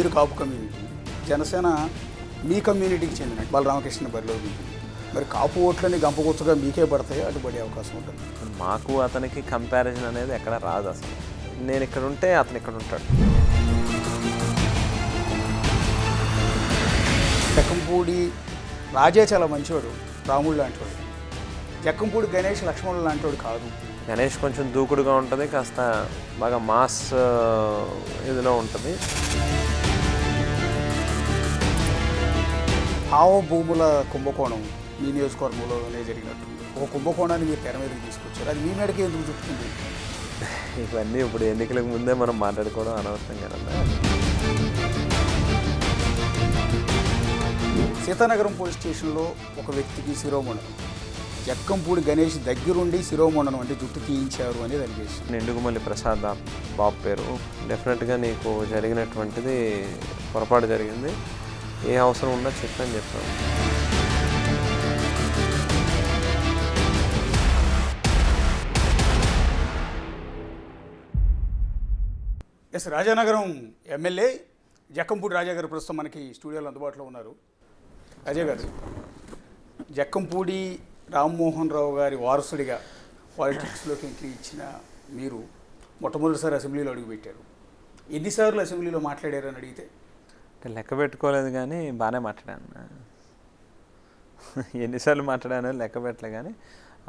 మీరు కాపు కమ్యూనిటీ, జనసేన మీ కమ్యూనిటీకి చెందిన బలరామకృష్ణ బరిలో దిగింది. మరి కాపు ఓట్లని గంపగుచ్చగా మీకే పడతాయి, అటు పడే అవకాశం ఉంటుంది. మాకు అతనికి కంపారిజన్ అనేది ఎక్కడ రాదు. అసలు నేను ఇక్కడ ఉంటే అతను ఇక్కడ ఉంటాడు. జక్కంపూడి రాజే చాలా మంచివాడు, రాముడు లాంటివాడు. జక్కంపూడి గణేష్ లక్ష్మణుడు లాంటివాడు కాదు. గణేష్ కొంచెం దూకుడుగా ఉంటుంది, కాస్త బాగా మాస్ ఇదిలో ఉంటుంది. భూముల కుంభకోణం మీ నియోజకవర్గంలోనే జరిగినట్టు ఒక కుంభకోణాన్ని మీరు తెర మీదకి తీసుకొచ్చారు. అది మీ మేడకి ఎందుకు చుట్టుకుంది? ఇవన్నీ ఇప్పుడు ఎన్నికలకు ముందే మనం మాట్లాడుకోవడం అనవసరం కదన్నా. సీతానగరం పోలీస్ స్టేషన్లో ఒక వ్యక్తికి శిరోమండనం, జక్కంపూడి గణేష్ దగ్గరుండి శిరోమండనం అంటే జుట్టు తీయించారు అనేది అలిగేషన్. నిండుగుమల్లి ప్రసాద్ బాబు పేరు. డెఫినెట్గా నీకు జరిగినటువంటిది పొరపాటు జరిగింది, ఏ అవసరం ఉన్నా చెప్పని చెప్పాను. ఎస్ రాజానగరం ఎమ్మెల్యే జక్కంపూడి రాజా గారు ప్రస్తుతం మనకి స్టూడియోలో అందుబాటులో ఉన్నారు. రాజా గారు, జక్కంపూడి రామ్మోహన్ రావు గారి వారసుడిగా పాలిటిక్స్లోకి ఎంట్రీ ఇచ్చిన మీరు మొట్టమొదటిసారి అసెంబ్లీలో అడుగుపెట్టారు. ఎన్నిసార్లు అసెంబ్లీలో మాట్లాడారని అడిగితే లెక్క పెట్టుకోలేదు, కానీ బాగానే మాట్లాడాను. ఎన్నిసార్లు మాట్లాడాను లెక్క పెట్టలే, కానీ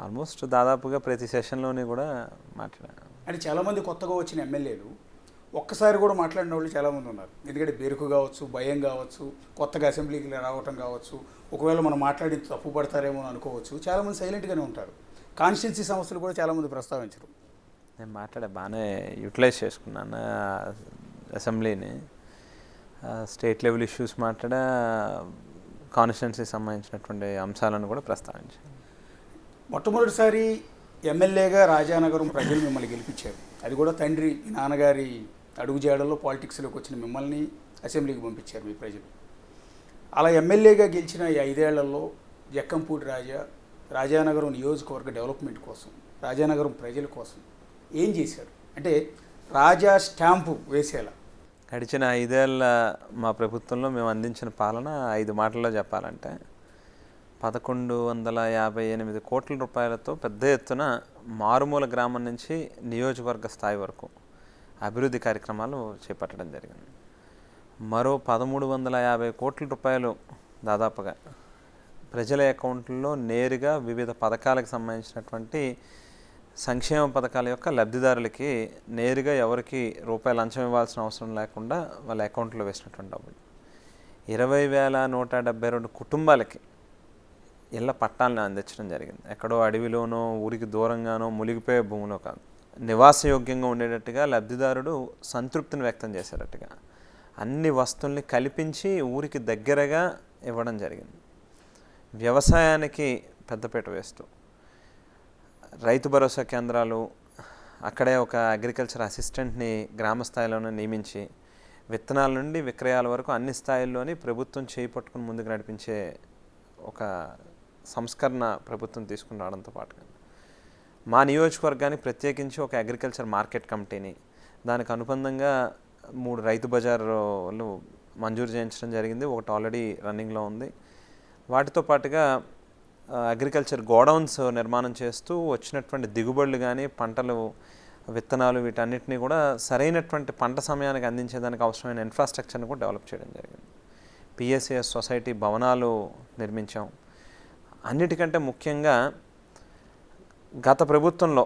ఆల్మోస్ట్ దాదాపుగా ప్రతి సెషన్లోని కూడా మాట్లాడాను. అంటే చాలామంది కొత్తగా వచ్చిన ఎమ్మెల్యేలు ఒక్కసారి కూడా మాట్లాడిన వాళ్ళు చాలామంది ఉన్నారు. ఎందుకంటే బెరుకు కావచ్చు, భయం కావచ్చు, కొత్తగా అసెంబ్లీకి రావటం కావచ్చు, ఒకవేళ మనం మాట్లాడి తప్పు పడతారేమో అని అనుకోవచ్చు. చాలామంది సైలెంట్గానే ఉంటారు. కాన్స్టిట్యున్సీ సమస్యలు కూడా చాలామంది ప్రస్తావించరు. నేను బాగానే యూటిలైజ్ చేసుకున్నాను అసెంబ్లీని. స్టేట్ లెవెల్ ఇష్యూస్ మాట్లాడా, కాన్స్టిట్యున్సీకి సంబంధించినటువంటి అంశాలను కూడా ప్రస్తావించాను. మొట్టమొదటిసారి ఎమ్మెల్యేగా రాజానగరం ప్రజలు మిమ్మల్ని గెలిపించారు. అది కూడా తండ్రి మీ నాన్నగారి అడుగుజాడల్లో పాలిటిక్స్లోకి వచ్చిన మిమ్మల్ని అసెంబ్లీకి పంపించారు మీ ప్రజలు. అలా ఎమ్మెల్యేగా గెలిచిన ఈ 5 ఏళ్లలో జక్కంపూడి రాజానగరం నియోజకవర్గ డెవలప్మెంట్ కోసం, రాజానగరం ప్రజల కోసం ఏం చేశారు? అంటే రాజా స్టాంపు వేసేలా గడిచిన 5 ఏళ్ళ మా ప్రభుత్వంలో మేము అందించిన పాలన 5 మాటల్లో చెప్పాలంటే 1158 కోట్ల రూపాయలతో పెద్ద ఎత్తున మారుమూల గ్రామం నుంచి నియోజకవర్గ స్థాయి వరకు అభివృద్ధి కార్యక్రమాలు చేపట్టడం జరిగింది. మరో 1350 కోట్ల రూపాయలు దాదాపుగా ప్రజల అకౌంట్లలో నేరుగా వివిధ పథకాలకు సంబంధించినటువంటి సంక్షేమ పథకాల యొక్క లబ్ధిదారులకి నేరుగా ఎవరికి రూపాయలు లంచం ఇవ్వాల్సిన అవసరం లేకుండా వాళ్ళ అకౌంట్లో వేసినటువంటి డబ్బులు. 20,172 కుటుంబాలకి ఇళ్ళ పట్టాలను అందించడం జరిగింది. ఎక్కడో అడవిలోనో ఊరికి దూరంగానో మునిగిపోయే భూమిలో కాదు, నివాసయోగ్యంగా ఉండేటట్టుగా లబ్ధిదారుడు సంతృప్తిని వ్యక్తం చేసేటట్టుగా అన్ని వస్తువుల్ని కల్పించి ఊరికి దగ్గరగా ఇవ్వడం జరిగింది. వ్యవసాయానికి పెద్దపీట వేస్తూ రైతు భరోసా కేంద్రాలు, అక్కడే ఒక అగ్రికల్చర్ అసిస్టెంట్ని గ్రామ స్థాయిలోనే నియమించి విత్తనాల నుండి విక్రయాల వరకు అన్ని స్థాయిల్లోని ప్రభుత్వం చేయి పట్టుకుని ముందుకు నడిపించే ఒక సంస్కరణ ప్రభుత్వం తీసుకుని రావడంతో పాటుగా మా నియోజకవర్గానికి ప్రత్యేకించి ఒక అగ్రికల్చర్ మార్కెట్ కమిటీని, దానికి అనుబంధంగా 3 రైతు బజార్లు మంజూరు చేయించడం జరిగింది. ఒకటి ఆల్రెడీ రన్నింగ్లో ఉంది. వాటితో పాటుగా అగ్రికల్చర్ గోడౌన్స్ నిర్మాణం చేస్తూ వచ్చినటువంటి దిగుబడులు కానీ పంటలు, విత్తనాలు వీటన్నిటిని కూడా సరైనటువంటి పంట సమయానికి అందించేదానికి అవసరమైన ఇన్ఫ్రాస్ట్రక్చర్ని కూడా డెవలప్ చేయడం జరిగింది. పిఎస్సిఎస్ సొసైటీ భవనాలు నిర్మించాం. అన్నిటికంటే ముఖ్యంగా గత ప్రభుత్వంలో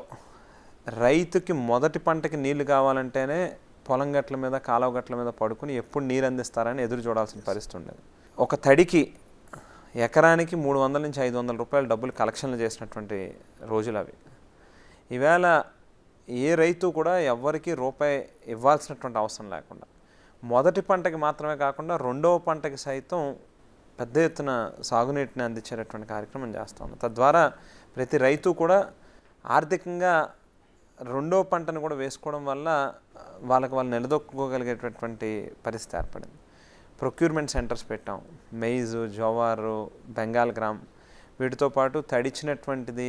రైతుకి మొదటి పంటకి నీళ్లు కావాలంటేనే పొలం గట్ల మీద, కాలువ గట్ల మీద పడుకుని ఎప్పుడు నీరు అందిస్తారని ఎదురు చూడాల్సిన పరిస్థితి ఉండేది. ఒక తడికి ఎకరానికి 300 నుంచి 500 రూపాయల డబ్బులు కలెక్షన్లు చేసినటువంటి రోజులు అవి. ఈవేళ ఏ రైతు కూడా ఎవ్వరికి రూపాయి ఇవ్వాల్సినటువంటి అవసరం లేకుండా మొదటి పంటకి మాత్రమే కాకుండా రెండవ పంటకి సైతం పెద్ద ఎత్తున సాగునీటిని అందించేటటువంటి కార్యక్రమం చేస్తాం. తద్వారా ప్రతి రైతు కూడా ఆర్థికంగా రెండో పంటను కూడా వేసుకోవడం వల్ల వాళ్ళు నిలదొక్కుకోగలిగేటటువంటి పరిస్థితి ఏర్పడింది. ప్రొక్యూర్మెంట్ సెంటర్స్ పెట్టాం. మెయిజ్, జోవారు, బెంగాల్ గ్రామ్, వీటితో పాటు తడిచినటువంటిది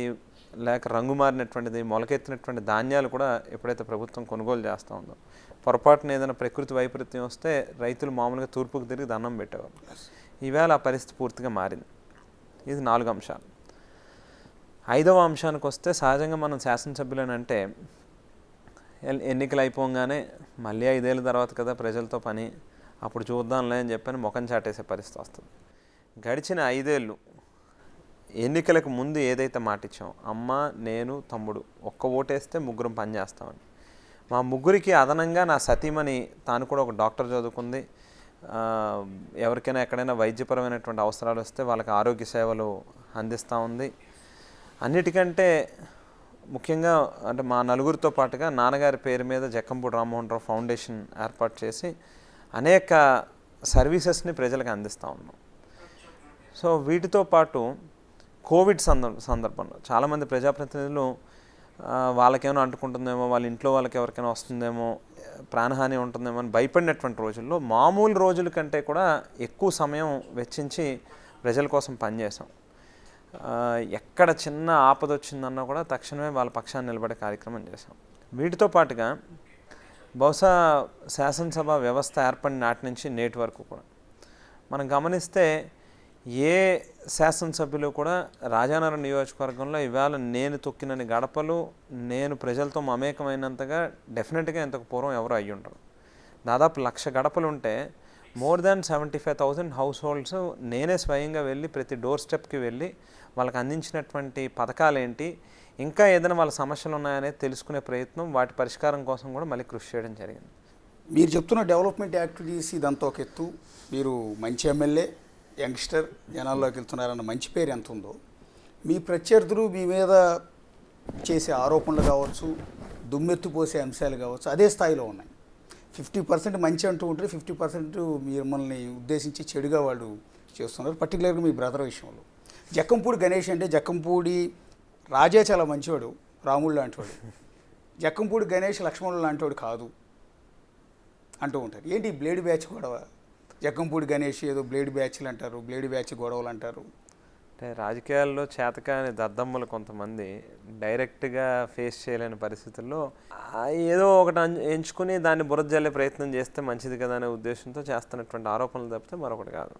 లేక రంగు మారినటువంటిది మొలకెత్తినటువంటి ధాన్యాలు కూడా ఎప్పుడైతే ప్రభుత్వం కొనుగోలు చేస్తూ ఉందో, పొరపాటున ఏదైనా ప్రకృతి వైపరీత్యం వస్తే రైతులు మామూలుగా తూర్పుకు తిరిగి దండం పెట్టేవారు. ఈవేళ ఆ పరిస్థితి పూర్తిగా మారింది. ఇది 4 అంశాలు. 5వ అంశానికి వస్తే, సహజంగా మనం శాసనసభ్యులనంటే ఎన్నికలు అయిపోగానే మళ్ళీ 5 ఏళ్ళ తర్వాత కదా ప్రజలతో పని, అప్పుడు చూద్దాంలే అని చెప్పని ముఖం చాటేసే పరిస్థితి వస్తుంది. గడిచిన 5 ఏళ్ళు ఎన్నికలకు ముందు ఏదైతే మాట ఇచ్చాం, అమ్మ నేను తమ్ముడు ఒక్క ఓటేస్తే ముగ్గురం పని చేస్తామని, మా ముగ్గురికి అదనంగా నా సతీమణి, తాను కూడా ఒక డాక్టర్ చదువుకుంది, ఎవరికైనా ఎక్కడైనా వైద్యపరమైనటువంటి అవసరాలు వస్తే వాళ్ళకి ఆరోగ్య సేవలు అందిస్తూ ఉంది. అన్నిటికంటే ముఖ్యంగా అంటే మా నలుగురితో పాటుగా నాన్నగారి పేరు మీద జక్కంపూడి రామ్మోహన్ రావు ఫౌండేషన్ ఏర్పాటు చేసి అనేక సర్వీసెస్ని ప్రజలకు అందిస్తూ ఉన్నాం. సో వీటితో పాటు కోవిడ్ సందర్భంలో చాలామంది ప్రజాప్రతినిధులు వాళ్ళకేమైనా అంటుకుంటుందేమో, వాళ్ళ ఇంట్లో వాళ్ళకి ఎవరికైనా వస్తుందేమో, ప్రాణహాని ఉంటుందేమో అని భయపడినటువంటి రోజుల్లో మామూలు రోజుల కంటే కూడా ఎక్కువ సమయం వెచ్చించి ప్రజల కోసం పనిచేసాం. ఎక్కడ చిన్న ఆపద వచ్చిందన్నా కూడా తక్షణమే వాళ్ళ పక్షాన్ని నిలబడే కార్యక్రమం చేశాం. వీటితో పాటుగా బహుశా శాసనసభ వ్యవస్థ ఏర్పడిన నాటి నుంచి నేటి వరకు కూడా మనం గమనిస్తే ఏ శాసనసభ్యులు కూడా రాజానగరం నియోజకవర్గంలో ఇవాళ నేను తొక్కినని గడపలు, నేను ప్రజలతో మమేకమైనంతగా డెఫినెట్గా ఇంతకు పూర్వం ఎవరు అయ్యి ఉంటారు. దాదాపు 1,00,000 గడపలు ఉంటే మోర్ దాన్ 75,000 హౌస్ హోల్డ్స్ నేనే స్వయంగా వెళ్ళి ప్రతి డోర్ స్టెప్కి వెళ్ళి వాళ్ళకి అందించినటువంటి పథకాలు ఏంటి, ఇంకా ఏదైనా వాళ్ళ సమస్యలు ఉన్నాయనేది తెలుసుకునే ప్రయత్నం, వాటి పరిష్కారం కోసం కూడా మళ్ళీ కృషి చేయడం జరిగింది. మీరు చెప్తున్న డెవలప్మెంట్ యాక్టివిటీస్ ఇదంతా ఒక ఎత్తు, మీరు మంచి ఎమ్మెల్యే, యంగ్స్టర్, జనాల్లోకి వెళ్తున్నారన్న మంచి పేరు ఎంత ఉందో, మీ ప్రత్యర్థులు మీ మీద చేసే ఆరోపణలు కావచ్చు, దుమ్మెత్తిపోసే అంశాలు కావచ్చు, అదే స్థాయిలో ఉన్నాయి. 50% మంచి అంటూ ఉంటే 50% మిమ్మల్ని ఉద్దేశించి చెడుగా వాళ్ళు చేస్తున్నారు. పర్టికులర్గా మీ బ్రదర్ విషయంలో జక్కంపూడి గణేష్ అంటే, జక్కంపూడి రాజా చాలా మంచివాడు, రాముడు లాంటివాడు, జక్కంపూడి గణేష్ లక్ష్మణుడు లాంటివాడు కాదు అంటూ ఉంటారు. ఏంటి బ్లేడ్ బ్యాచ్ గొడవ? జక్కంపూడి గణేష్ ఏదో బ్లేడ్ బ్యాచ్లు అంటారు, బ్లేడ్ బ్యాచ్ గొడవలు అంటారు. అంటే రాజకీయాల్లో చేతకాని దద్దమ్మలు కొంతమంది డైరెక్ట్గా ఫేస్ చేయలేని పరిస్థితుల్లో ఏదో ఒకటి ఎంచుకుని దాన్ని బురద జల్లే ప్రయత్నం చేస్తే మంచిది కదా అనే ఉద్దేశంతో చేస్తున్నటువంటి ఆరోపణలు తప్పితే మరొకటి కాదు.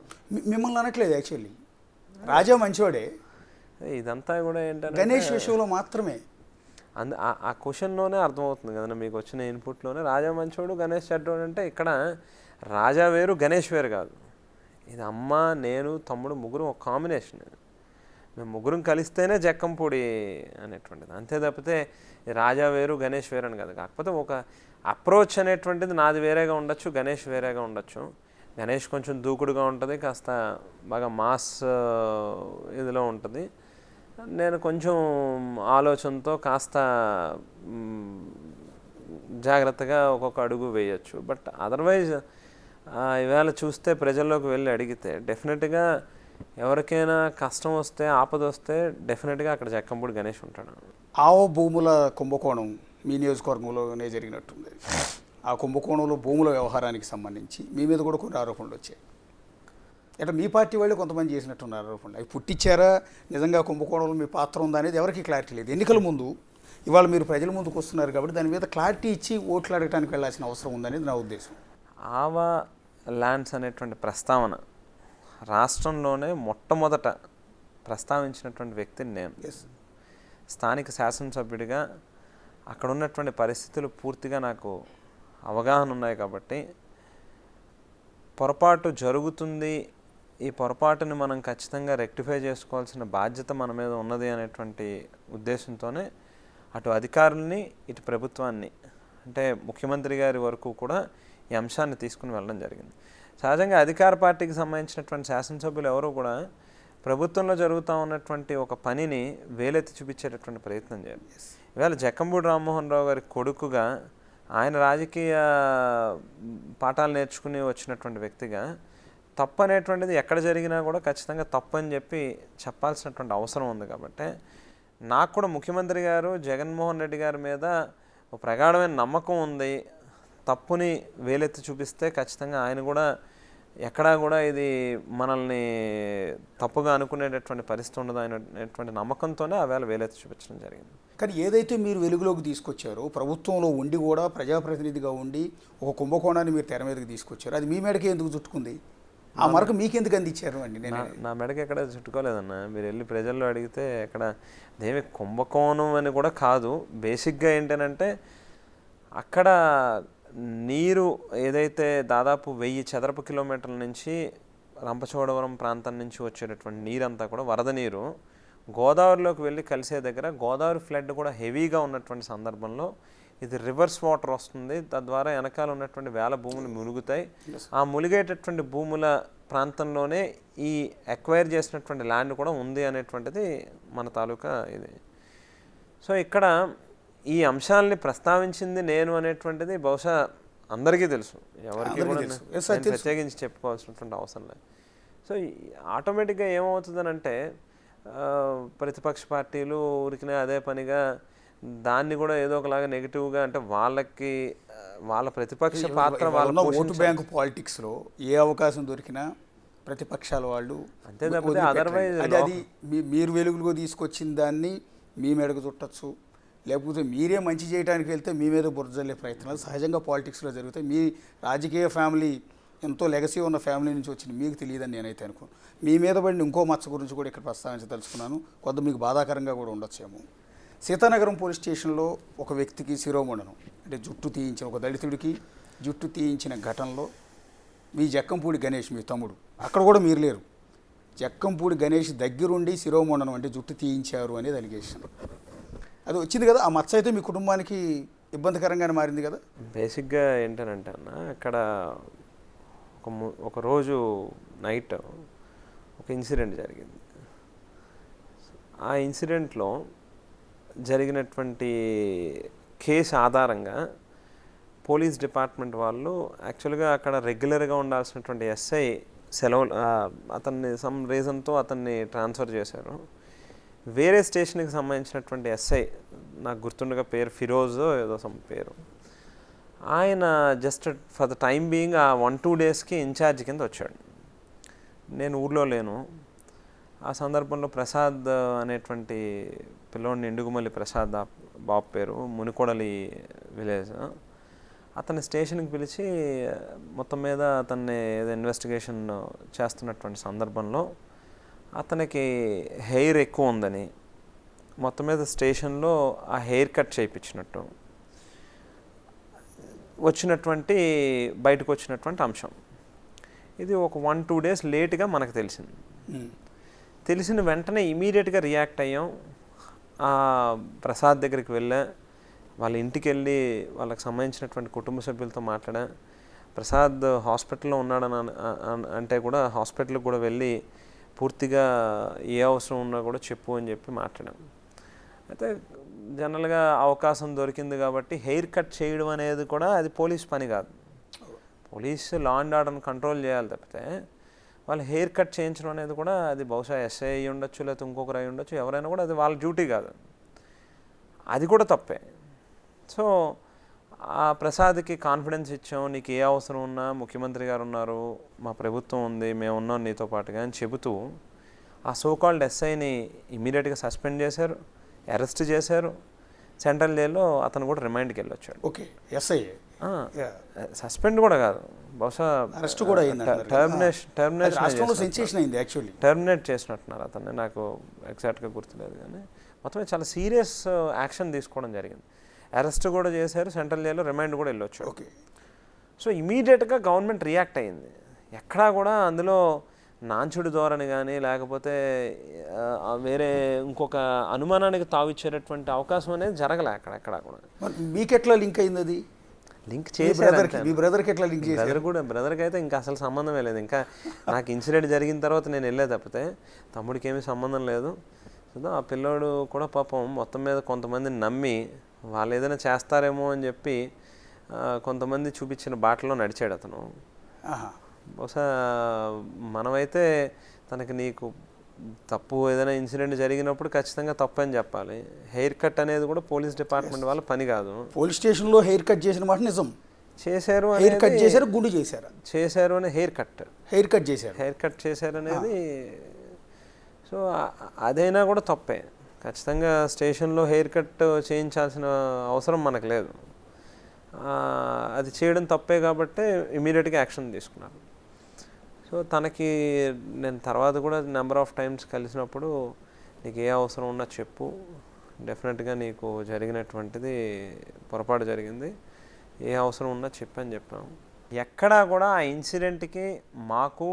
మిమ్మల్ని అనట్లేదు, యాక్చువల్లీ రాజా మంచివాడే, ఇదంతా కూడా ఏంటంటే గణేష్ విషయంలో మాత్రమే. ఆ క్వశ్చన్లోనే అర్థమవుతుంది కదండి, మీకు వచ్చిన ఇన్పుట్లోనే రాజా మంచోడు గణేష్ చెడ్డోడు అంటే ఇక్కడ రాజా వేరు గణేష్ వేరు కాదు. ఇది అమ్మ నేను తమ్ముడు ముగ్గురు ఒక కాంబినేషన్, మేము ముగ్గురం కలిస్తేనే జక్కంపూడి అనేటువంటిది, అంతే తప్పితే రాజా వేరు గణేష్ వేరు అని కాదు. కాకపోతే ఒక అప్రోచ్ అనేటువంటిది నాది వేరేగా ఉండొచ్చు, గణేష్ వేరేగా ఉండొచ్చు. గణేష్ కొంచెం దూకుడుగా ఉంటుంది, కాస్త బాగా మాస్ ఇదిలో ఉంటుంది, నేను కొంచెం ఆలోచనతో కాస్త జాగ్రత్తగా ఒక్కొక్క అడుగు వేయచ్చు. బట్ అదర్వైజ్ ఇవాళ చూస్తే ప్రజల్లోకి వెళ్ళి అడిగితే డెఫినెట్గా ఎవరికైనా కష్టం వస్తే ఆపద వస్తే డెఫినెట్గా అక్కడ జక్కంపూడి గణేష్ ఉంటాడు. ఆవ భూముల కుంభకోణం మీ నియోజకవర్గంలోనే జరిగినట్టుంది. ఆ కుంభకోణంలో భూముల వ్యవహారానికి సంబంధించి మీ మీద కూడా కొన్ని ఆరోపణలు వచ్చాయి. అంటే మీ పార్టీ వాళ్ళు కొంతమంది చేసినట్టున్నారు ఆరోపణలు. అవి పుట్టించారా, నిజంగా కుంభకోణంలో మీ పాత్ర ఉందా అనేది ఎవరికి క్లారిటీ లేదు. ఎన్నికల ముందు ఇవాళ మీరు ప్రజల ముందుకు వస్తున్నారు కాబట్టి దాని మీద క్లారిటీ ఇచ్చి ఓట్లు అడగడానికి వెళ్ళాల్సిన అవసరం ఉందనేది నా ఉద్దేశం. ఆవా ల్యాండ్స్ అనేటువంటి ప్రస్తావన రాష్ట్రంలోనే మొట్టమొదట ప్రస్తావించినటువంటి వ్యక్తిని నేను. స్థానిక శాసనసభ్యుడిగా అక్కడ ఉన్నటువంటి పరిస్థితులు పూర్తిగా నాకు అవగాహన ఉన్నాయి కాబట్టి పొరపాటు జరుగుతుంది, ఈ పొరపాటుని మనం ఖచ్చితంగా రెక్టిఫై చేసుకోవాల్సిన బాధ్యత మన మీద ఉన్నది అనేటువంటి ఉద్దేశంతోనే అటు అధికారుల్ని ఇటు ప్రభుత్వాన్ని అంటే ముఖ్యమంత్రి గారి వరకు కూడా ఈ అంశాన్ని తీసుకుని వెళ్ళడం జరిగింది. సహజంగా అధికార పార్టీకి సంబంధించినటువంటి శాసనసభ్యులు ఎవరు కూడా ప్రభుత్వంలో జరుగుతూ ఉన్నటువంటి ఒక పనిని వేలెత్తి చూపించేటటువంటి ప్రయత్నం చేయాలి. ఇవాళ జక్కంపూడి రామ్మోహన్ రావు గారి కొడుకుగా ఆయన రాజకీయ పాఠాలు నేర్చుకుని వచ్చినటువంటి వ్యక్తిగా తప్పు అనేటువంటిది ఎక్కడ జరిగినా కూడా ఖచ్చితంగా తప్పు అని చెప్పి చెప్పాల్సినటువంటి అవసరం ఉంది. కాబట్టి నాకు కూడా ముఖ్యమంత్రి గారు జగన్మోహన్ రెడ్డి గారి మీద ఒక ప్రగాఢమైన నమ్మకం ఉంది. తప్పుని వేలెత్తి చూపిస్తే ఖచ్చితంగా ఆయన కూడా ఎక్కడా కూడా ఇది మనల్ని తప్పుగా అనుకునేటటువంటి పరిస్థితి ఉండదు అనేటువంటి నమ్మకంతోనే ఆ వేళ వేలెత్తి చూపించడం జరిగింది. కానీ ఏదైతే మీరు వెలుగులోకి తీసుకొచ్చారో, ప్రభుత్వంలో ఉండి కూడా ప్రజాప్రతినిధిగా ఉండి ఒక కుంభకోణాన్ని మీరు తెర మీదకి తీసుకొచ్చారు, అది మీ మేడకే ఎందుకు చుట్టుకుంది? ఆ మరకు మీకెందుకు అందించారు అండి? నేను నా మెడకి ఎక్కడ చుట్టుకోలేదన్న. మీరు వెళ్ళి ప్రజల్లో అడిగితే ఎక్కడ దేవి కుంభకోణం అని కూడా కాదు. బేసిక్గా ఏంటంటే అక్కడ నీరు ఏదైతే దాదాపు 1000 చదరపు కిలోమీటర్ల నుంచి రంపచోడవరం ప్రాంతం నుంచి వచ్చేటటువంటి నీరంతా కూడా వరద నీరు గోదావరిలోకి వెళ్ళి కలిసే దగ్గర గోదావరి ఫ్లడ్ కూడా హెవీగా ఉన్నటువంటి సందర్భంలో ఇది రివర్స్ వాటర్ వస్తుంది. తద్వారా వెనకాల ఉన్నటువంటి వేల భూములు మునుగుతాయి. ఆ మునిగేటటువంటి భూముల ప్రాంతంలోనే ఈ ఎక్వైర్ చేసినటువంటి ల్యాండ్ కూడా ఉంది అనేటువంటిది మన తాలూకా ఇది. సో ఇక్కడ ఈ అంశాలని ప్రస్తావించింది నేను అనేటువంటిది బహుశా అందరికీ తెలుసు, ఎవరికి కూడా ప్రత్యేకించి చెప్పుకోవాల్సినటువంటి అవసరం లేదు. సో ఆటోమేటిక్గా ఏమవుతుందనంటే ప్రతిపక్ష పార్టీలు ఊరికినే అదే పనిగా దాన్ని కూడా ఏదో ఒకలాగా నెగిటివ్గా, అంటే వాళ్ళకి వాళ్ళ ప్రతిపక్ష పాత్ర వాళ్ళ ఓటు బ్యాంకు పాలిటిక్స్లో ఏ అవకాశం దొరికినా ప్రతిపక్షాల వాళ్ళు అంతే తప్పితే అదర్వైజ్ అది మీరు వెలుగులో తీసుకొచ్చిన దాన్ని మీ మీదకు చుట్టచ్చు, లేకపోతే మీరే మంచి చేయడానికి వెళ్తే మీ మీద బురజల్లే ప్రయత్నాలు సహజంగా పాలిటిక్స్లో జరుగుతాయి. మీ రాజకీయ ఫ్యామిలీ ఎంతో లెగసీ ఉన్న ఫ్యామిలీ నుంచి వచ్చింది, మీకు తెలియదని నేనైతే అనుకోను. మీ మీద పడిన ఇంకో మచ్చ గురించి కూడా ఇక్కడ ప్రస్తావించదలుచుకున్నాను, కొంత మీకు బాధాకరంగా కూడా ఉండొచ్చేమో. సీతానగరం పోలీస్ స్టేషన్లో ఒక వ్యక్తికి శిరోమండనం అంటే జుట్టు తీయించిన, ఒక దళితుడికి జుట్టు తీయించిన ఘటనలో మీ జక్కంపూడి గణేష్ మీ తమ్ముడు, అక్కడ కూడా మీరు లేరు, జక్కంపూడి గణేష్ దగ్గరుండి శిరోమండనం అంటే జుట్టు తీయించారు అనేది అలిగేషన్. అది వచ్చింది కదా, ఆ మచ్చ అయితే మీ కుటుంబానికి ఇబ్బందికరంగానే మారింది కదా. బేసిక్గా ఏంటనంటే అన్న, అక్కడ ఒక రోజు నైట్ ఒక ఇన్సిడెంట్ జరిగింది. ఆ ఇన్సిడెంట్లో జరిగినటువంటి కేసు ఆధారంగా పోలీస్ డిపార్ట్మెంట్ వాళ్ళు యాక్చువల్గా అక్కడ రెగ్యులర్గా ఉండాల్సినటువంటి ఎస్ఐ సెలవులు, అతన్ని సమ్ రీజన్తో అతన్ని ట్రాన్స్ఫర్ చేశారు. వేరే స్టేషన్కి సంబంధించినటువంటి ఎస్ఐ, నాకు గుర్తుండగా పేరు ఫిరోజ్ ఏదో సమ్ పేరు, ఆయన just for the time being ఆ 1-2 డేస్కి ఇన్ఛార్జ్ కింద వచ్చాడు. నేను ఊర్లో లేను. ఆ సందర్భంలో ప్రసాద్ అనేటువంటి పిల్లోడిని, ఎండుగుమల్లి ప్రసాద్ బాబు పేరు, మునికొడలి విలేజ్, అతన్ని స్టేషన్కి పిలిచి మొత్తం మీద అతన్ని ఏదో ఇన్వెస్టిగేషన్ చేస్తున్నటువంటి సందర్భంలో అతనికి హెయిర్ ఎక్కువ ఉందని మొత్తం మీద స్టేషన్లో ఆ హెయిర్ కట్ చేయించినట్టు బయటకు వచ్చినటువంటి అంశం. ఇది ఒక 1-2 డేస్ లేట్గా మనకు తెలిసింది. తెలిసిన వెంటనే ఇమీడియట్గా రియాక్ట్ అయ్యాం. ప్రసాద్ దగ్గరికి వెళ్ళా, వాళ్ళ ఇంటికి వెళ్ళి వాళ్ళకి సంబంధించినటువంటి కుటుంబ సభ్యులతో మాట్లాడా. ప్రసాద్ హాస్పిటల్లో ఉన్నాడని అంటే కూడా హాస్పిటల్కి కూడా వెళ్ళి పూర్తిగా ఏ అవసరం ఉన్నా కూడా చెప్పు అని చెప్పి మాట్లాడాం. అయితే జనరల్గా అవకాశం దొరికింది కాబట్టి హెయిర్ కట్ చేయడం అనేది కూడా అది పోలీస్ పని కాదు. పోలీసు లా అండ్ ఆర్డర్ని కంట్రోల్ చేయాలి తప్పితే వాళ్ళు హెయిర్ కట్ చేయించడం అనేది కూడా అది బహుశా ఎస్ఐ అయి ఉండొచ్చు, లేకపోతే ఇంకొకరు అయి ఉండొచ్చు, ఎవరైనా కూడా అది వాళ్ళ డ్యూటీ కాదు, అది కూడా తప్పే. సో ఆ ప్రసాద్కి కాన్ఫిడెన్స్ ఇచ్చాం, నీకు ఏ అవసరం ఉన్నా ముఖ్యమంత్రి గారు ఉన్నారు, మా ప్రభుత్వం ఉంది, మేము ఉన్నాం నీతో పాటుగా అని చెబుతూ ఆ సోకాల్డ్ ఎస్ఐని ఇమీడియట్గా సస్పెండ్ చేశారు, అరెస్ట్ చేశారు. సెంట్రల్ జైల్లో అతను కూడా రిమైండ్కి వెళ్ళొచ్చాడు. ఓకే, ఎస్ఐ సస్పెండ్ కూడా కాదు, బహుశా అరెస్ట్ కూడా టర్మినేట్ చేసినట్టున్నారు అతన్ని, నాకు ఎగ్జాక్ట్గా గుర్తులేదు. కానీ మొత్తం చాలా సీరియస్ యాక్షన్ తీసుకోవడం జరిగింది. అరెస్ట్ కూడా చేశారు, సెంట్రల్ జైల్లో రిమైండ్ కూడా వెళ్ళొచ్చు. ఓకే. సో ఇమీడియట్గా గవర్నమెంట్ రియాక్ట్ అయ్యింది. ఎక్కడా కూడా అందులో నాంచుడి ధోరణి కానీ లేకపోతే వేరే ఇంకొక అనుమానానికి తావిచ్చేటటువంటి అవకాశం అనేది జరగలే అక్కడెక్కడా కూడా. మీకెట్లా లింక్ అయింది అది? లింక్ చేశారు. బ్రదర్కి ఎట్లా లింక్ చేశారు? బ్రదర్కి అయితే ఇంకా అసలు సంబంధమే లేదు. ఇంకా నాకు ఇన్సిడెంట్ జరిగిన తర్వాత నేను వెళ్ళే తప్పితే తమ్ముడికి ఏమీ సంబంధం లేదు. సో ఆ పిల్లోడు కూడా పాపం మొత్తం మీద కొంతమందిని నమ్మి వాళ్ళు ఏదైనా చేస్తారేమో అని చెప్పి కొంతమంది చూపించిన బాటలో నడిచాడు అతను. బహుశా మనమైతే తనకి నీకు తప్పు ఏదైనా ఇన్సిడెంట్ జరిగినప్పుడు ఖచ్చితంగా తప్పు అని చెప్పాలి. హెయిర్ కట్ అనేది కూడా పోలీస్ డిపార్ట్మెంట్ వాళ్ళ పని కాదు. పోలీస్ స్టేషన్లో హెయిర్ కట్ చేసిన మాట నిజం, చేశారు హెయిర్ కట్ చేశారు, గుండు చేశారు, చేశారు అని హెయిర్ కట్ చేశారు అనేది. సో అదైనా కూడా తప్పే. ఖచ్చితంగా స్టేషన్లో హెయిర్ కట్ చేయించాల్సిన అవసరం మనకు లేదు. అది చేయడం తప్పే కాబట్టి ఇమీడియట్గా యాక్షన్ తీసుకున్నారు. సో తనకి నేను తర్వాత కూడా నెంబర్ ఆఫ్ టైమ్స్ కలిసినప్పుడు నీకు ఏ అవసరం ఉన్నా చెప్పు, డెఫినెట్గా నీకు జరిగినటువంటిది పొరపాటు జరిగింది, ఏ అవసరం ఉన్నా చెప్పని చెప్పాము. ఎక్కడా కూడా ఆ ఇన్సిడెంట్కి మాకు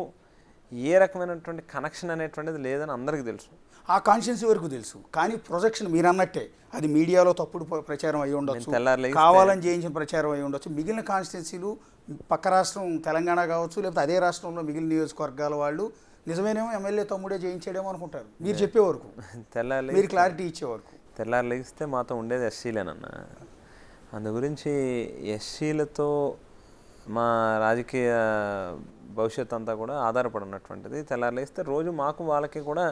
ఏ రకమైనటువంటి కనెక్షన్ అనేటువంటిది లేదని అందరికీ తెలుసు. ఆ కాన్షియన్స్ వరకు తెలుసు. కానీ ప్రొజెక్షన్ మీరు అన్నట్టే అది మీడియాలో తప్పుడు ప్రచారం అయి ఉండొచ్చు, కావాలని చేయించిన ప్రచారం అయి ఉండొచ్చు. మిగిలిన కాన్స్టిట్యున్సీలు పక్క రాష్ట్రం తెలంగాణ కావచ్చు, లేకపోతే అదే రాష్ట్రంలో మిగిలిన నియోజకవర్గాల వాళ్ళు నిజమేనేమో ఎమ్మెల్యే తమ్ముడే చేయించాడేమో అనుకుంటారు మీరు చెప్పే వరకు, మీరు క్లారిటీ ఇచ్చే వరకు. తెల్లారు లెగిస్తే మాతో ఉండేది ఎస్సీలేనన్న. అందు గురించి ఎస్సీలతో మా రాజకీయ భవిష్యత్ అంతా కూడా ఆధారపడి ఉన్నటువంటిది. తెల్లారు లేస్తే రోజు మాకు వాళ్ళకి కూడా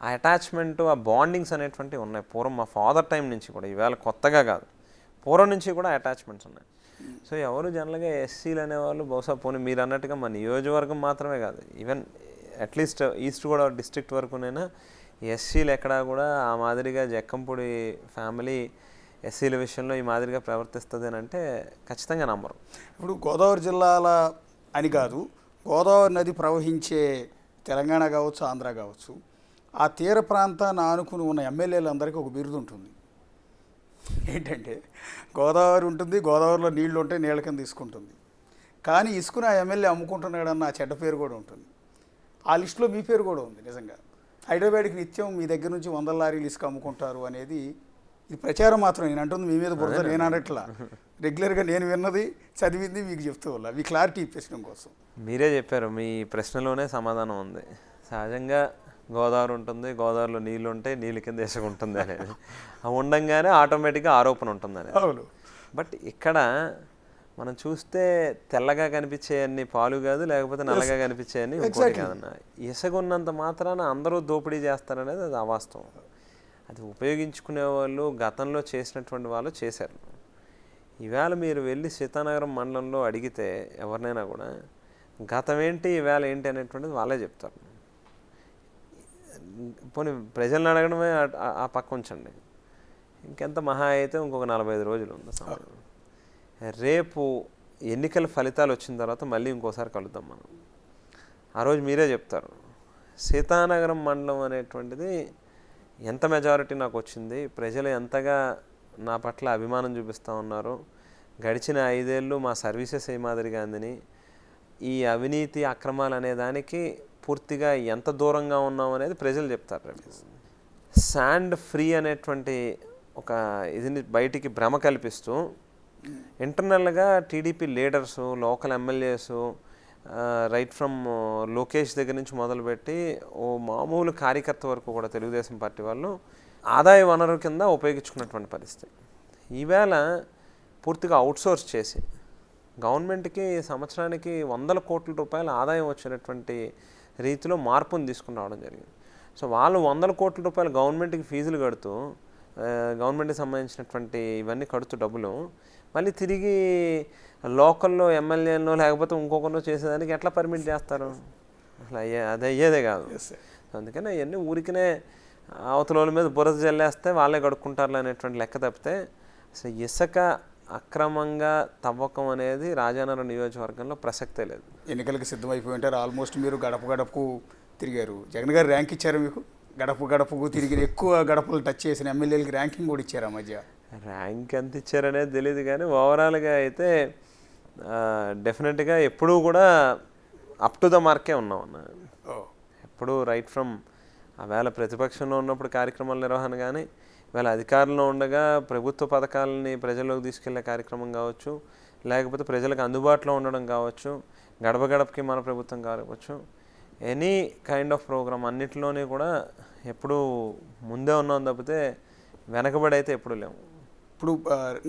ఆ అటాచ్మెంట్, ఆ బాండింగ్స్ అనేటువంటివి ఉన్నాయి. పూర్వం మా ఫాదర్ టైం నుంచి కూడా, ఈవేళ కొత్తగా కాదు, పూర్వం నుంచి కూడా అటాచ్మెంట్స్ ఉన్నాయి. సో ఎవరు జనరల్గా ఎస్సీలు అనేవాళ్ళు బహుశా పోనీ మీరు అన్నట్టుగా మా నియోజకవర్గం మాత్రమే కాదు, even at least East Godavari district వరకునైనా ఎస్సీలు ఎక్కడా కూడా ఆ మాదిరిగా జక్కంపూడి ఫ్యామిలీ ఎస్సీల విషయంలో ఈ మాదిరిగా ప్రవర్తిస్తుంది అని అంటే ఖచ్చితంగా నమ్మరు. ఇప్పుడు గోదావరి జిల్లాల అని కాదు, గోదావరి నది ప్రవహించే తెలంగాణ కావచ్చు, ఆంధ్ర కావచ్చు, ఆ తీర ప్రాంతాన్ని ఆనుకుని ఉన్న ఎమ్మెల్యేలందరికీ ఒక బిరుదు ఉంటుంది. ఏంటంటే గోదావరి ఉంటుంది, గోదావరిలో నీళ్లు ఉంటే నీళ్ళ కింద తీసుకుంటుంది. కానీ ఇసుకుని ఆ ఎమ్మెల్యే అమ్ముకుంటున్నాడన్న ఆ చెడ్డ పేరు కూడా ఉంటుంది. ఆ లిస్టులో మీ పేరు కూడా ఉంది. నిజంగా హైదరాబాద్కి నిత్యం మీ దగ్గర నుంచి 100 లారీలు ఇసుక అమ్ముకుంటారు అనేది ఇది ప్రచారం మాత్రం. నేను అంటుంది మీ మీద బురద నేను అనట్లా, రెగ్యులర్గా నేను విన్నది చదివింది మీకు చెప్తూ వల్ల మీ క్లారిటీ ఇప్పించడం కోసం. మీరే చెప్పారు, మీ ప్రశ్నలోనే సమాధానం ఉంది. సహజంగా గోదావరి ఉంటుంది, గోదావరిలో నీళ్ళు ఉంటాయి, నీళ్ళ కింద ఇసుక ఉంటుంది అనేది ఉండంగానే ఆటోమేటిక్గా ఆరోపణ ఉంటుంది అనేది. అవును. బట్ ఇక్కడ మనం చూస్తే తెల్లగా కనిపించేయన్ని పాలు కాదు, లేకపోతే నల్లగా కనిపించేయన్ని ఇంకోటి కాదన్న. ఇసుక ఉన్నంత మాత్రాన అందరూ దోపిడీ చేస్తారనేది అది అవాస్తవం. అది ఉపయోగించుకునే వాళ్ళు గతంలో చేసినటువంటి వాళ్ళు చేశారు. ఈవేళ మీరు వెళ్ళి సీతానగరం మండలంలో అడిగితే ఎవరినైనా కూడా గతం ఏంటి ఈవేళ ఏంటి అనేటువంటిది వాళ్ళే చెప్తారు. పోనీ ప్రజలను అడగడమే ఆ పక్క ఉంచండి, ఇంకెంత మహా అయితే ఇంకొక 45 రోజులు ఉంది సమయం. రేపు ఎన్నికల ఫలితాలు వచ్చిన తర్వాత మళ్ళీ ఇంకోసారి కలుద్దాం మనం. ఆ రోజు మీరే చెప్తారు సీతానగరం మండలం అనేటువంటిది ఎంత మెజారిటీ నాకు వచ్చింది, ప్రజలు ఎంతగా నా పట్ల అభిమానం చూపిస్తూ ఉన్నారు, గడిచిన 5 ఏళ్ళు మా సర్వీసెస్ ఏ మాదిరిగా అందని, ఈ అవినీతి అక్రమాలు అనే దానికి పూర్తిగా ఎంత దూరంగా ఉన్నాం అనేది ప్రజలు చెప్తారు. శాండ్ ఫ్రీ అనేటువంటి ఒక ఇది బయటికి భ్రమ కల్పిస్తూ ఇంటర్నల్గా TDP leaders, local MLAs, right from Lokesh దగ్గర నుంచి మొదలుపెట్టి ఓ మామూలు కార్యకర్త వరకు కూడా తెలుగుదేశం పార్టీ వాళ్ళు ఆదాయ వనరు కింద ఉపయోగించుకున్నటువంటి పరిస్థితి. ఈవేళ పూర్తిగా అవుట్సోర్స్ చేసి గవర్నమెంట్కి సంవత్సరానికి 100 కోట్ల రూపాయల ఆదాయం వచ్చేటటువంటి రీతిలో మార్పును తీసుకుని రావడం జరిగింది. సో వాళ్ళు 100 కోట్ల రూపాయలు గవర్నమెంట్కి ఫీజులు కడుతూ, గవర్నమెంట్కి సంబంధించినటువంటి ఇవన్నీ కడుతూ డబ్బులు మళ్ళీ తిరిగి లోకల్లో ఎమ్మెల్యేలో లేకపోతే ఇంకొకరిలో చేసేదానికి ఎట్లా పర్మిట్ చేస్తారు? అసలు అది అయ్యేదే కాదు. అందుకని అవన్నీ ఊరికనే అవతల వాళ్ళ మీద బురద జల్లేస్తే వాళ్ళే కడుక్కుంటారు అనేటువంటి లెక్క తప్పితే అసలు ఇసుక అక్రమంగా తవ్వకం అనేది రాజానగరం నియోజకవర్గంలో ప్రసక్తే లేదు. ఎన్నికలకు సిద్ధమైపోయి ఉంటారు. ఆల్మోస్ట్ మీరు గడపకు తిరిగారు. జగన్ గారు ర్యాంక్ ఇచ్చారు మీకు? గడపకు తిరిగి ఎక్కువ గడపలు టచ్ చేసిన ఎమ్మెల్యేలకి ర్యాంకింగ్ కూడా ఇచ్చారు. ఆ మధ్య ర్యాంక్ ఎంత ఇచ్చారనేది తెలియదు, కానీ ఓవరాల్గా అయితే డెఫినెట్గా ఎప్పుడూ కూడా అప్ టు ద మార్కే ఉన్నాం అన్న. ఎప్పుడూ రైట్ ఫ్రమ్ ఆవేళ ప్రతిపక్షంలో ఉన్నప్పుడు కార్యక్రమాల నిర్వహణ కానీ, ఇవాళ అధికారంలో ఉండగా ప్రభుత్వ పథకాలని ప్రజల్లోకి తీసుకెళ్లే కార్యక్రమం కావచ్చు, లేకపోతే ప్రజలకు అందుబాటులో ఉండడం కావచ్చు, గడప గడపకి మన ప్రభుత్వం కావచ్చు, ఎనీ కైండ్ ఆఫ్ ప్రోగ్రామ్ అన్నిటిలోనే కూడా ఎప్పుడూ ముందే ఉన్నాం తప్పితే వెనకబడి అయితే ఎప్పుడూ లేము. ఇప్పుడు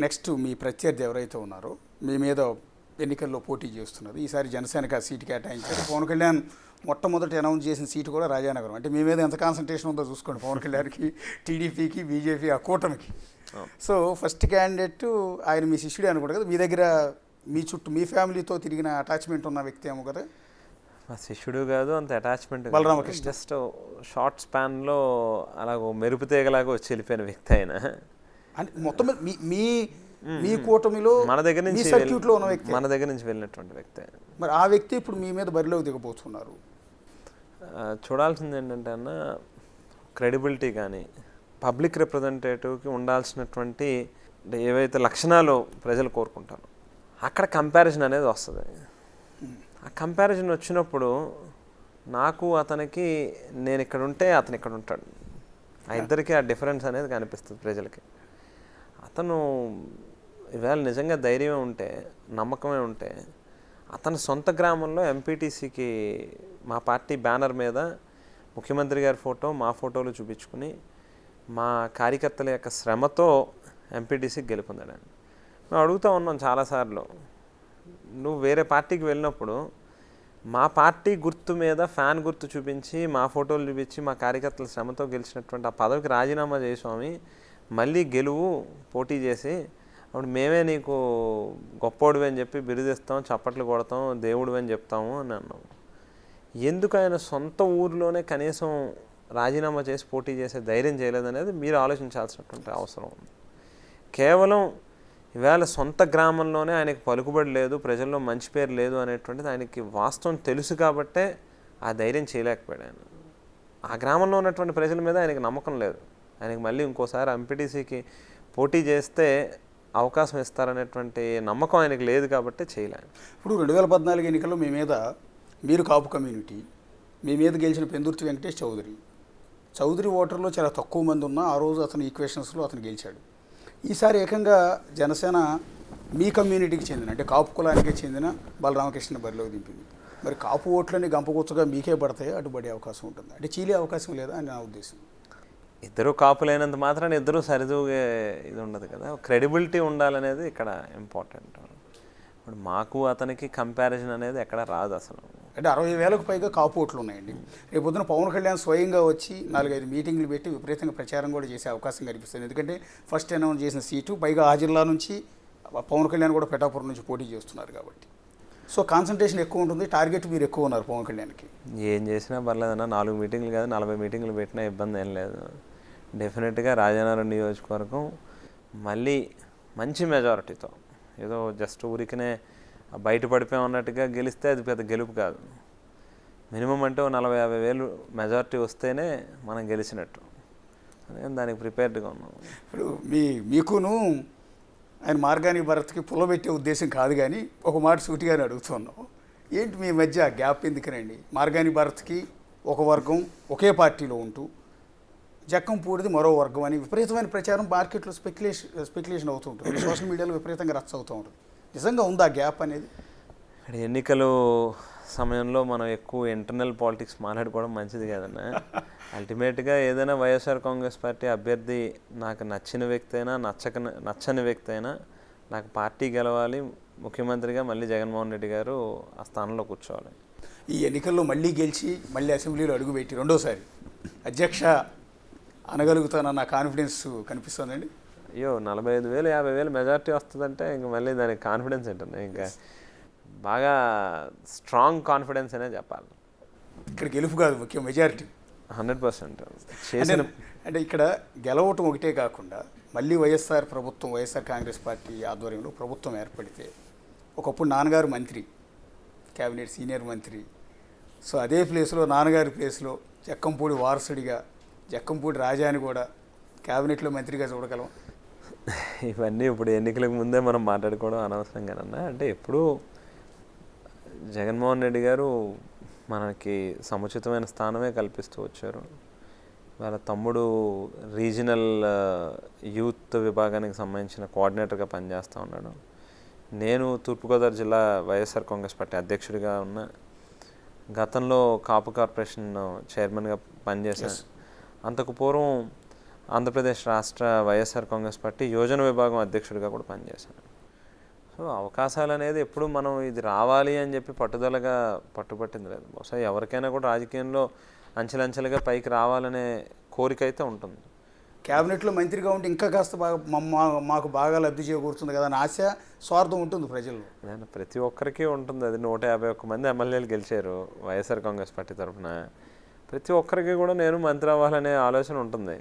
నెక్స్ట్ మీ ప్రత్యర్థి ఎవరైతే ఉన్నారో మీ మీద ఎన్నికల్లో పోటీ చేస్తున్నారు, ఈసారి జనసేనకి ఆ సీటు కేటాయించారు. పవన్ కళ్యాణ్ మొట్టమొదటి అనౌన్స్ చేసిన సీటు కూడా రాజానగరం. అంటే మీ మీద ఎంత కాన్సన్ట్రేషన్ ఉందో చూసుకోండి, పవన్ కళ్యాణ్కి, టీడీపీకి, బీజేపీ, ఆ కూటమికి. సో ఫస్ట్ క్యాండిడేట్ ఆయన మీ శిష్యుడే అనుకోండి కదా, మీ దగ్గర మీ చుట్టూ మీ ఫ్యామిలీతో తిరిగిన అటాచ్మెంట్ ఉన్న వ్యక్తి ఏమో కదా? మా శిష్యుడు కాదు, అంత అటాచ్మెంట్ బలరామకృష్ణ. జస్ట్ షార్ట్ స్పాన్లో అలాగ మెరుపు తీగలాగా వచ్చి వెళ్ళిపోయిన వ్యక్తి ఆయన. అంటే మొత్తం మీ మీ మీ కూటమిలో మన దగ్గర మీ నుంచి సర్క్యూట్లో ఉన్న వ్యక్తి, మన దగ్గర నుంచి వెళ్ళినటువంటి వ్యక్తి ఆయన. మరి ఆ వ్యక్తి ఇప్పుడు మీ మీద బరిలోకి దిగబోతున్నారు. చూడాల్సింది ఏంటంటే అన్న, క్రెడిబిలిటీ కానీ పబ్లిక్ రిప్రజెంటేటివ్కి ఉండాల్సినటువంటి ఏవైతే లక్షణాలు ప్రజలు కోరుకుంటారు, అక్కడ కంపారిజన్ అనేది వస్తుంది. ఆ కంపారిజన్ వచ్చినప్పుడు నాకు అతనికి, నేను ఇక్కడ ఉంటే అతను ఇక్కడ ఉంటాడు, ఆ ఇద్దరికి ఆ డిఫరెన్స్ అనేది కనిపిస్తుంది ప్రజలకి. అతను ఈవేళ నిజంగా ధైర్యమే ఉంటే, నమ్మకమే ఉంటే, అతని సొంత గ్రామంలో ఎంపీటీసీకి మా పార్టీ బ్యానర్ మీద ముఖ్యమంత్రి గారి ఫోటో, మా ఫోటోలు చూపించుకుని మా కార్యకర్తల యొక్క శ్రమతో ఎంపీటీసీకి గెలుపొందాడు. మేము అడుగుతూ ఉన్నాం చాలాసార్లు, నువ్వు వేరే పార్టీకి వెళ్ళినప్పుడు మా పార్టీ గుర్తు మీద ఫ్యాన్ గుర్తు చూపించి, మా ఫోటోలు చూపించి, మా కార్యకర్తల శ్రమతో గెలిచినటువంటి ఆ పదవికి రాజీనామా చేయి స్వామి, మళ్ళీ గెలువు పోటీ చేసి, అప్పుడు మేమే నీకు గొప్పోడివి అని చెప్పి బిరుదిస్తాం, చప్పట్లు కొడతాం, దేవుడివి అని చెప్తాము అని అన్నాం. ఎందుకు ఆయన సొంత ఊరిలోనే కనీసం రాజీనామా చేసి పోటీ చేసే ధైర్యం చేయలేదనేది మీరు ఆలోచించాల్సినటువంటి అవసరం ఉంది. కేవలం ఈవేళ సొంత గ్రామంలోనే ఆయనకి పలుకుబడి లేదు, ప్రజల్లో మంచి పేరు లేదు అనేటువంటిది ఆయనకి వాస్తవం తెలుసు కాబట్టే ఆ ధైర్యం చేయలేకపోయాడు ఆయన. ఆ గ్రామంలో ఉన్నటువంటి ప్రజల మీద ఆయనకి నమ్మకం లేదు. ఆయనకి మళ్ళీ ఇంకోసారి ఎంపీటీసీకి పోటీ చేస్తే అవకాశం ఇస్తారనేటువంటి నమ్మకం ఆయనకి లేదు కాబట్టి చేయలేదు. ఇప్పుడు 2014 ఎన్నికల్లో మీ మీద, మీరు కాపు కమ్యూనిటీ, మీ మీద గెలిచిన పెందుర్తి వెంకటేష్ చౌదరి ఓటర్లో చాలా తక్కువ మంది ఉన్నా ఆ రోజు అతని ఈక్వేషన్స్లో అతను గెలిచాడు. ఈసారి ఏకంగా జనసేన మీ కమ్యూనిటీకి చెందిన, అంటే కాపు కులానికి చెందిన బలరామకృష్ణ బరిలోకి దింపింది. మరి కాపు ఓట్లని గంపగుచ్చగా మీకే పడతాయి, అడ్డుపడే అవకాశం ఉంటుంది, అంటే చీలే అవకాశం లేదా అని నా ఉద్దేశం. ఇద్దరు కాపులైనంత మాత్రాన ఇద్దరు సరిదూగే ఇది ఉండదు కదా, క్రెడిబిలిటీ ఉండాలనేది ఇక్కడ ఇంపార్టెంట్. ఇప్పుడు మాకు అతనికి కంపారిజన్ అనేది ఎక్కడ రాదు అసలు. అంటే 60,000కు పైగా కాపు ఓట్లు ఉన్నాయండి. రేపు పొద్దున పవన్ కళ్యాణ్ స్వయంగా వచ్చి 4-5 మీటింగ్లు పెట్టి విపరీతంగా ప్రచారం కూడా చేసే అవకాశం కనిపిస్తుంది. ఎందుకంటే ఫస్ట్ అనౌన్స్ చేసిన సీటు, పైగా ఆ జిల్లా నుంచి పవన్ కళ్యాణ్ కూడా పిఠాపురం నుంచి పోటీ చేస్తున్నారు కాబట్టి, సో కాన్సన్ట్రేషన్ ఎక్కువ ఉంటుంది, టార్గెట్ మీరు ఎక్కువ ఉన్నారు పవన్ కళ్యాణ్కి. ఏం చేసినా పర్లేదన్నా, 4 మీటింగ్లు కాదు 40 మీటింగ్లు పెట్టినా ఇబ్బంది ఏం లేదు. డెఫినెట్గా రాజానగరం నియోజకవర్గం మళ్ళీ మంచి మెజారిటీతో, ఏదో జస్ట్ ఊరికనే బయటపడిపోయామన్నట్టుగా గెలిస్తే అది పెద్ద గెలుపు కాదు. మినిమం అంటే 40-50 వేలు మెజారిటీ వస్తేనే మనం గెలిచినట్టు. దానికి ప్రిపేర్డ్గా ఉన్నాం. ఇప్పుడు మీకును ఆయన మార్గానికి భరత్కి పుల్లబెట్టే ఉద్దేశం కాదు, కానీ ఒక మాట సూటిగానే అడుగుతున్నాం, ఏంటి మీ మధ్య గ్యాప్ ఎందుకనండి? మార్గానికి భరత్కి ఒక వర్గం ఒకే పార్టీలో ఉంటూ, జక్కంపూడిది మరో వర్గం అని విపరీతమైన ప్రచారం మార్కెట్లో స్పెక్యులేషన్ అవుతూ ఉంటుంది, సోషల్ మీడియాలో విపరీతంగా రచ్చ అవుతూ ఉంటుంది. నిజంగా ఉందా గ్యాప్ అనేది? ఎన్నికలు సమయంలో మనం ఎక్కువ ఇంటర్నల్ పాలిటిక్స్ మాట్లాడుకోవడం మంచిది కాదన్న. అల్టిమేట్గా ఏదైనా వైఎస్ఆర్ కాంగ్రెస్ పార్టీ అభ్యర్థి నాకు నచ్చిన వ్యక్తి అయినా నచ్చని వ్యక్తి అయినా నాకు పార్టీ గెలవాలి, ముఖ్యమంత్రిగా మళ్ళీ జగన్మోహన్ రెడ్డి గారు ఆ స్థానంలో కూర్చోవాలి. ఈ ఎన్నికల్లో మళ్ళీ గెలిచి మళ్ళీ అసెంబ్లీలో అడుగుపెట్టి రెండోసారి అధ్యక్ష అనగలుగుతానన్న కాన్ఫిడెన్స్ కనిపిస్తుందండి. అయ్యో 45,000-50,000 మెజారిటీ వస్తుందంటే ఇంక మళ్ళీ దానికి కాన్ఫిడెన్స్ ఏంటండి, ఇంకా బాగా స్ట్రాంగ్ కాన్ఫిడెన్స్ అనే చెప్పాలి. ఇక్కడ గెలుపు కాదు ముఖ్యం, మెజారిటీ 100% అంటే ఇక్కడ గెలవటం ఒకటే కాకుండా మళ్ళీ వైఎస్ఆర్ కాంగ్రెస్ పార్టీ ఆధ్వర్యంలో ప్రభుత్వం ఏర్పడితే, ఒకప్పుడు నాన్నగారు మంత్రి, క్యాబినెట్ సీనియర్ మంత్రి, సో అదే ప్లేస్లో నాన్నగారి ప్లేస్లో జక్కంపూడి వారసుడిగా జక్కంపూడి రాజాని కూడా క్యాబినెట్లో మంత్రిగా చూడగలం. ఇవన్నీ ఇప్పుడు ఎన్నికలకు ముందే మనం మాట్లాడుకోవడం అనవసరంగానన్నా. అంటే ఎప్పుడూ జగన్మోహన్ రెడ్డి గారు మనకి సముచితమైన స్థానమే కల్పిస్తూ వచ్చారు. వాళ్ళ తమ్ముడు రీజనల్ యూత్ విభాగానికి సంబంధించిన కోఆర్డినేటర్గా పనిచేస్తూ ఉన్నాడు. నేను తూర్పుగోదావరి జిల్లా వైఎస్ఆర్ కాంగ్రెస్ పార్టీ అధ్యక్షుడిగా ఉన్న, గతంలో కాపు కార్పొరేషన్ చైర్మన్గా పనిచేశాను. అంతకు పూర్వం ఆంధ్రప్రదేశ్ రాష్ట్ర వైఎస్ఆర్ కాంగ్రెస్ పార్టీ యోజన విభాగం అధ్యక్షుడిగా కూడా పనిచేశాను. సో అవకాశాలు అనేది ఎప్పుడు మనం ఇది రావాలి అని చెప్పి పట్టుదలగా పట్టుబట్టింది లేదు. బహుశా ఎవరికైనా కూడా రాజకీయంలో అంచెలంచెలుగా పైకి రావాలనే కోరిక అయితే ఉంటుంది. క్యాబినెట్లో మంత్రిగా ఉంటే ఇంకా కాస్త బాగా మాకు బాగా లబ్ధి చేకూరుతుంది కదా అని ఆశ, స్వార్థం ఉంటుంది ప్రజల్లో. అదే ప్రతి ఒక్కరికి ఉంటుంది అది. 151 మంది ఎమ్మెల్యేలు గెలిచారు వైఎస్ఆర్ కాంగ్రెస్ పార్టీ తరఫున. ప్రతి ఒక్కరికి కూడా నేను మంత్రి అవ్వాలనే ఆలోచన ఉంటుంది.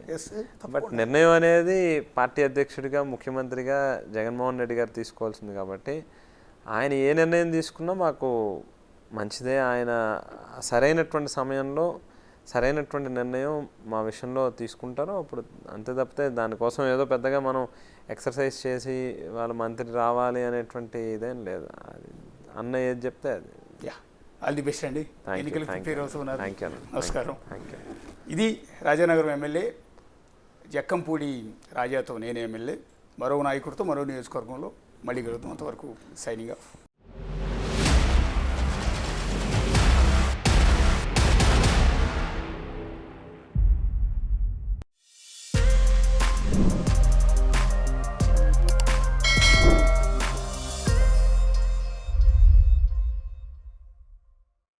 బట్ నిర్ణయం అనేది పార్టీ అధ్యక్షుడిగా, ముఖ్యమంత్రిగా జగన్మోహన్ రెడ్డి గారు తీసుకోవాల్సింది కాబట్టి ఆయన ఏ నిర్ణయం తీసుకున్నా మాకు మంచిదే. ఆయన సరైనటువంటి సమయంలో సరైనటువంటి నిర్ణయం మా విషయంలో తీసుకుంటారో అప్పుడు అంతే తప్పితే దానికోసం ఏదో పెద్దగా మనం ఎక్సర్సైజ్ చేసి వాళ్ళ మంత్రి రావాలి అనేటువంటి ఇదేం లేదు. అది అన్న ఏది చెప్తే అది. ఆల్ ది బెస్ట్ అండి. ఎన్నికలు ప్రిపేర్ అవుతున్నారు. నమస్కారం. ఇది రాజానగరం ఎమ్మెల్యే జక్కంపూడి రాజాతో నేను ఎమ్మెల్యే. మరో నాయకుడితో మరో నియోజకవర్గంలో మళ్ళీ కలుగుతాం. అంతవరకు సైనింగ్ ఆఫ్.